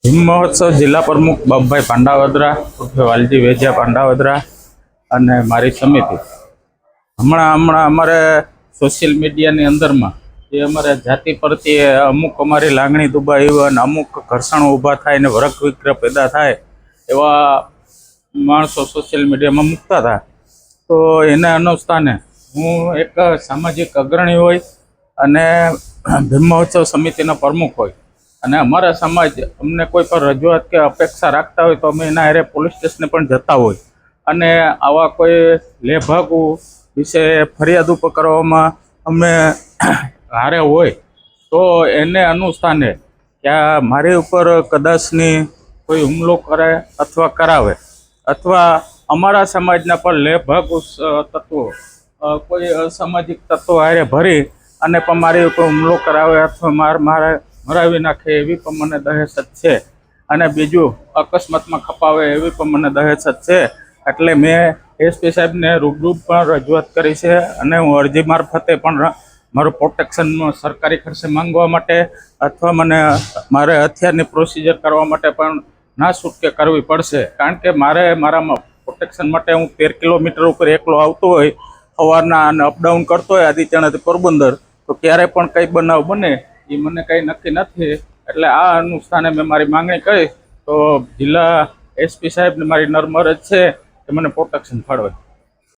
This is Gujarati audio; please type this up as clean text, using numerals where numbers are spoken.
ભીમ મહોત્સવ જિલ્લા પ્રમુખ બાબુભાઈ પાંડાવદરા ઉર્ફે વાલજી વેજિયા પાંડાવદરા અને મારી સમિતિ હમણાં અમારે સોશિયલ મીડિયાની અંદરમાં જે અમારે જાતિ પ્રત્યે અમુક અમારી લાગણી દુભાઈ અને અમુક ઘર્ષણો ઊભા થાય અને વર્ગ વિગ્રહ પેદા થાય એવા માણસો સોશિયલ મીડિયામાં મૂકતા હતા। તો એના અનુસ્થાને હું એક સામાજિક અગ્રણી હોય અને ભીમ મહોત્સવ સમિતિનો પ્રમુખ હોય અને અમારા સમાજ અમને કોઈ પણ રજૂઆત કે અપેક્ષા રાખતા હોય તો અમે એના હારે પોલીસ સ્ટેશને પણ જતા હોય અને આવા કોઈ લેભાગુ વિશે ફરિયાદ ઉપર કરવામાં અમે હારે હોય તો એને અનુસ્થાને કે મારી ઉપર કદાચની કોઈ હુમલો કરે અથવા કરાવે અથવા અમારા સમાજના પર લેભાગુ તત્વો કોઈ અસામાજિક તત્વો હારે ભરી અને પણ મારી ઉપર હુમલો કરાવે અથવા મરાવી નાખે એવી પણ મને દહેશત છે અને બીજું અકસ્માતમાં ખપાવે એવી પણ મને દહેશત છે। એટલે મેં એસપી સાહેબને રૂબરૂ પણ રજૂઆત કરી છે અને હું અરજી મારફતે પણ મારું પ્રોટેક્શન સરકારી ખર્ચે માંગવા માટે અથવા મારે હથિયારની પ્રોસિજર કરવા માટે પણ ના છૂટકે કરવી પડશે। કારણ કે મારા પ્રોટેક્શન માટે હું 13 કિલોમીટર ઉપર એકલો આવતો હોય સવારના અને અપડાઉન કરતો હોય આદિત્યનાથથી પોરબંદર તો ક્યારે પણ કંઈ બનાવ બને એ મને કંઈ નક્કી નથી। એટલે આ અનુસ્થાને મેં મારી માંગણી કરી તો જિલ્લા એસપી સાહેબને મારી નર્મ અરજ છે કે મને પ્રોટેક્શન ફાળવે।